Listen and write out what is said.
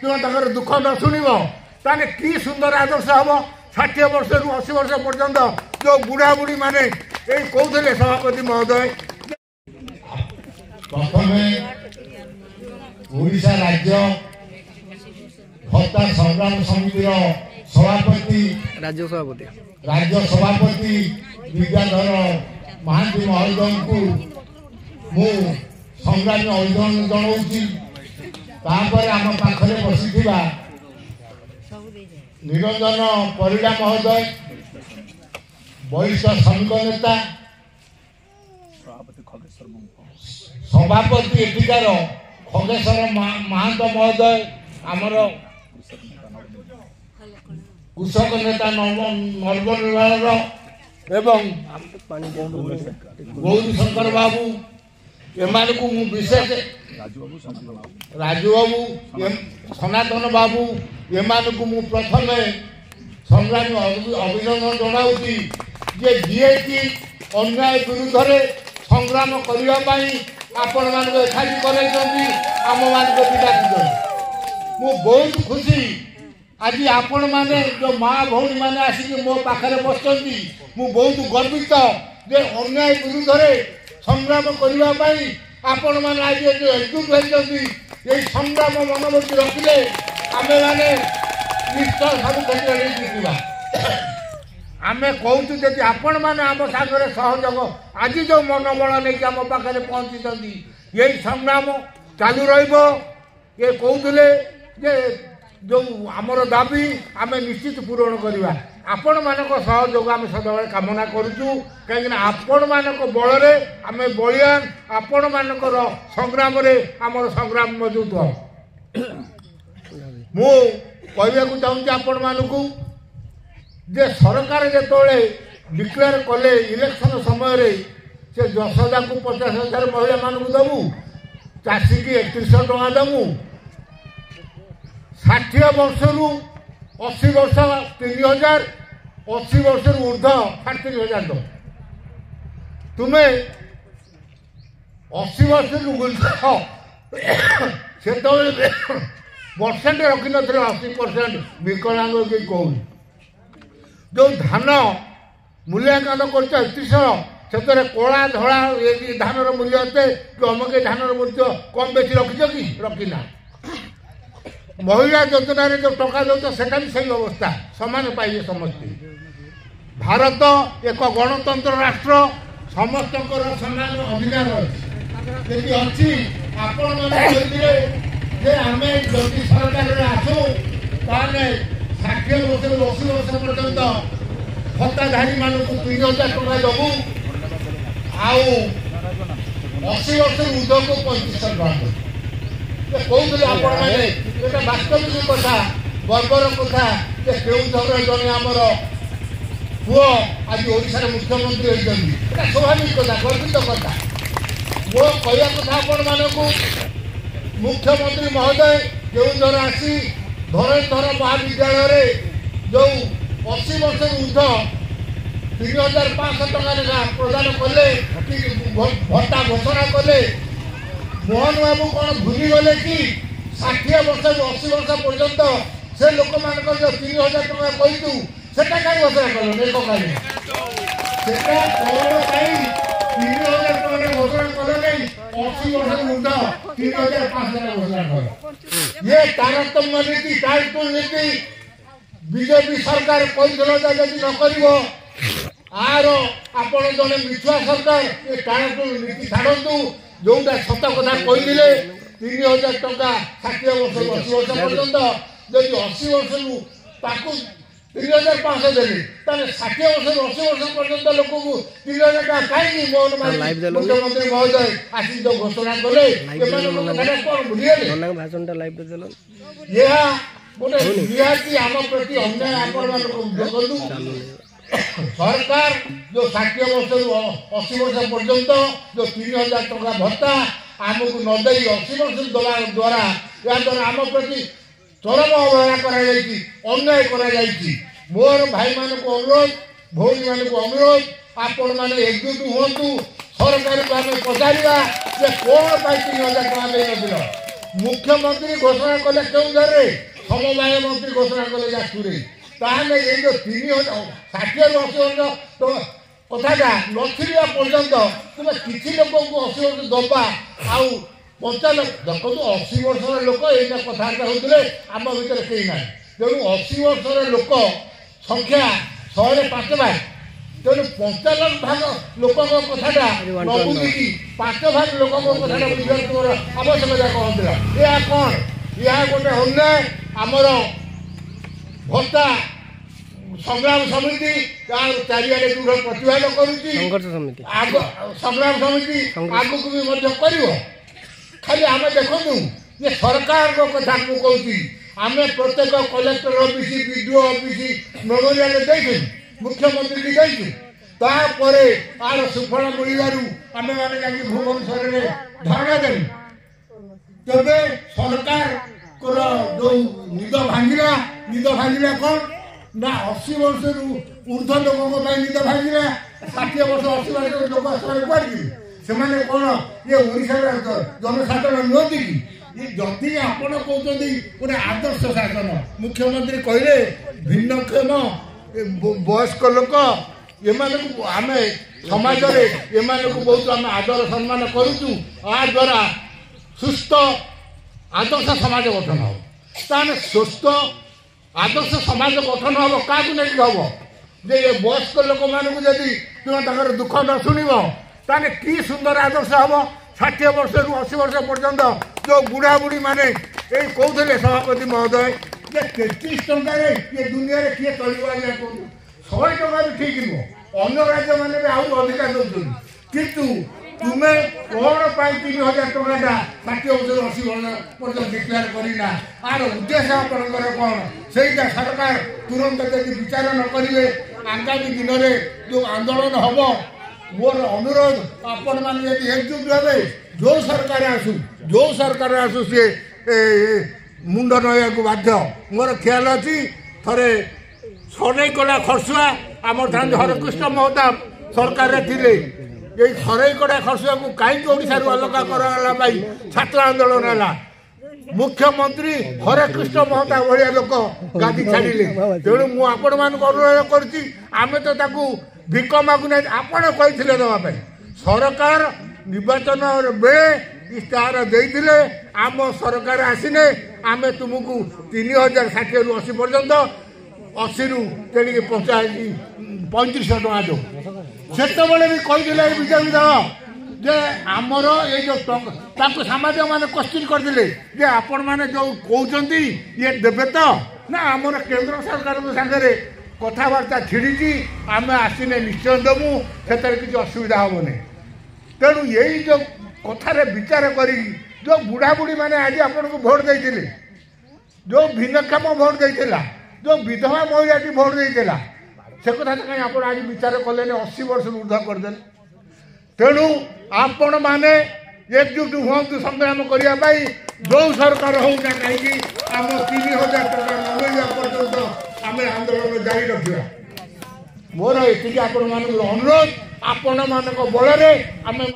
तुम दुख न शुणव ताने कि सुंदर आदर्श हम 60 वर्ष रु 80 वर्ष पर्यंत जो बुढ़ा बुढ़ी माने कहते सभापति महोदय प्रथम ओडिशा राज्य भत्ता संग्राम समितिर सभापति राज्य सभापति विद्याधर महांती महोदय को मु संग्रामी अभिनंदन जनाऊँगी। आम पाखे बसी निरंजन परिड़ा महोदय वरिष्ठ श्रमिक नेता सभापति एठिकार खगेश्वर महांत महोदय आमर कृषक नेता नर्मल एवं गौरी शंकर बाबू एम को विशेष राजू बाबू सनातन बाबू एम को प्रथम संग्रामी अभिनंदन जनाऊँगी जे जी कि अन्याय विरुद्ध में संग्राम करने आपण मान एकाठी कराई आम मान डाक मु बहुत खुशी आज आपण मैंने जो माँ भौणी मैंने आसिक मो पाखे बसती मु बहुत गर्वित जे अन्याय विरुद्ध में संग्राम करने आपण मैंने आज एकजुट होती ये संग्राम मनोवृत्ति रखिले आम मैंने निश्चय सब क्षेत्र में जीतवा आम कहूँ जी आपण मैंने आम सागर सहयोग आज जो मनोबल नहीं आम पाखे पहुँची यही संग्राम चालू रे कहते जे जो आमर दाबी आम निश्चित पूरण करवा आपण मानक सहयोग आम सदाबले कामना करूँ कहीं आपण मानक बल आम बलियान आपण मानकर संग्राम आमर संग्राम मजबूत मु कहवाक चाहूँगी आपण मानक जे सरकार जिते डिक्लेयर कले इलेक्शन समय से यशोदा को 50,000 महिला मानक दबू चाषी की 3100 टଙ୍କା दमु 60 वर्ष रु 80 वर्ष 3000 80 वर्ष रु ऊर्ध 3,500 दो तुम्हें 80 वर्ष रु से परसेंट रखी न 80% विकलांग के कौन जो धान मूल्यांकन कर 3100 से कला धड़ा ये धान मूल्य एते कि अमके धान मूल्य कम बेसी रखिछ कि रखिना महिला योजना जो टका दौच से सही अवस्था सामान पाइबे समस्ते भारत एक गणतंत्र राष्ट्र समस्त समान अधिकार अच्छी आपण मैंने आम जदि सरकार आसू ताने 60 वर्ष 80 वर्ष पर्यंत भत्ताधारी मानक 3,000 टଙ୍କା दबू आउ 80 वर्ष ऊर्ध को 3500 टଙ୍କା कहते आपण मैंने वास्तविक कथा गर्वर कथा केउझर जन आमर पुओ आज ओडिशार मुख्यमंत्री होती स्वाभाविक कथा गर्वित कथा मो कहवा कथा आपण मानक मुख्यमंत्री महोदय केउझर आसी धरेधर महाविद्यालय जो 80 वर्ष ऊर्ध 3,500 टଙ୍କା लेखा प्रदान कले भत्ता घोषणा कले मोहन बाबू कौन भूली गले कि 60 वर्ष 80 वर्ष पर्यंत से लोक मान जो 3,000 टଙ୍କା कहतु से कहीं घोषणा कल एक कौन 3,000 टଙ୍କା घोषणा कल नहीं 80 वर्ष ऊर्ध 3,500 घोषणा कल ये तारतम्य नीति टाइटुल नीति बीजेपी सरकार कही न कर आर आपण जड़े मिछुआ सरकार ये टाइटुल नीति छाड़ू जोटा सत कथा कहते 3,000 टଙ୍କା 60 वर्ष 80 वर्ष पर्यंत जब 80 वर्ष रु 3,500 देली 60 वर्ष 80 वर्ष पर्यंत लोक को 3,000 टଙ୍କା कहीं मोहन मुख्यमंत्री महोदय आसी जो घोषणा कले कौन भूलिए भाषण लाइव यह गोटे रिहाती आम प्रति अन्याय आपण देखु सरकार जो 60 वर्ष 80 वर्ष पर्यंत जो 3,000 टଙ୍କା भत्ता आमको नदे 80 वर्ष दवा द्वारा या द्वारा आम प्रति चरम अवहेला अन्याय मोर भाई मान को अनुरोध भौणी मान को अनुरोध आपण मैंने एकजुट हूँ सरकार को आम पचारा कौन 3,000 टଙ୍କା नहीं मुख्यमंत्री घोषणा कले केउंझर समवाय मंत्री घोषणा कले जाजपुर ताहले ये जो 60 वर्ष तो कथाटा नथिया पर्यंत तुम किसी लोक को 80 वर्ष दबा आउ 50 देखो 80 वर्ष लोक ये कथबार्ता होते आम भर कहीं ना तेणु 80 वर्ष लोक संख्या 105 भाग तेणु 55 भाग लोक कथाटा न बुझी 5 भाग लोक कथाटा बुझा तुम आवश्यकता कहला या कौन या गोटे अन्याय आमर भत्ता संग्राम समिति चारिआडे दृढ़ प्रतिवाद करुच्ची संग्राम समिति आगु भी कर खाली आम देखु ये सरकार कथा कहूँ आम प्रत्येक collector office BDO office memorial देचु मुख्यमंत्री की देचु तापर आर सुफल मिलू आम मैंने भुवनेश्वर में धरना देलु तेरे सरकार जो निद भांगिला कौन ना 80 वर्ष ऊर्ध लोक निद भांगिला 60 वर्ष 80 वर्ष लोक कड़ी से कौन ये ओडिशा जनसाधारण नुहति कि जदि आपण कहते गोटे आदर्श शासन मुख्यमंत्री कहले भिन्नक्षम वयस्क लोक आम समाज में बहुत आम आदर सम्मान करुचु आ द्वारा सुस्थ आदर्श समाज गठन हम ताने सुस्थ आदर्श समाज गठन हम क्या हम जे ये वयस्क लोक मानक जदि तुम दुख न शुणव ताने कि सुंदर आदर्श हम 60 वर्ष रु 80 वर्ष पर्यंत जो बुढ़ा बुढ़ी माने ये कहते सभापति महोदय जे 33 टंका ये दुनिया किए चलवा 100 टका भी ठीक नुह अन्य राज्य मैंने आहुरी अधिका दौरान किंतु तुम्हें कौन पाई 3000 टका 60 वर्ष 80 वर्ष पर्यटन डिक्लेयर करना आर उद्देश्य आपंकर कौन से सरकार तुरंत यदि विचार न करेंगे आगामी दिन में जो आंदोलन हम मोर अनुरोध आपण मैंने एकजुट हे जो सरकार आसू सी मुंड नया बाध्य मोर ख्याल अच्छी थे सरईकड़ा खरसुआ आम हरकृष्ण महताब सरकार थे ये सरईकड़ा खरसुआ को कहीं ओडिशा अलग कराला छात्र आंदोलन है मुख्यमंत्री हरकृष्ण महताब भाया लोक गादी छाड़िले तेणु मुझे अनुरोध करें तो भिक मागुना आपण कही देवाई सरकार निर्वाचन बेले इस्ताहार देते आम सरकार आसने आम तुमको 3060 रु 80 पर्यंत 80 रु तेणिक 3500 टका दो से भी कही बीजेपी दल जे आमर ये जो सामाजिक मैंने क्वेश्चन करते जे आपण मैंने जो कहते ये देवे तो ना आमर केंद्र सरकार सागर कथबार्ता छिड़ी आम आसने निश्चय देवु से किसी असुविधा हेनी तेणु यही जो कथार विचार कर जो बुढ़ा बुढ़ी मैंने आज आपन को भोट देते जो भिन्नक्षम भोट देता जो विधवा महिला भोट देता से कथा कहीं आप आज विचार कले 80 वर्ष ऊर्ध करदे तेणु आपण मैंने एकजुट हूँ संग्राम करने जो सरकार होना कहीं आम 3000 टका न पर्यंत आम आंदोलन जारी रखा मोर ये अनुरोध आपण मान बल आम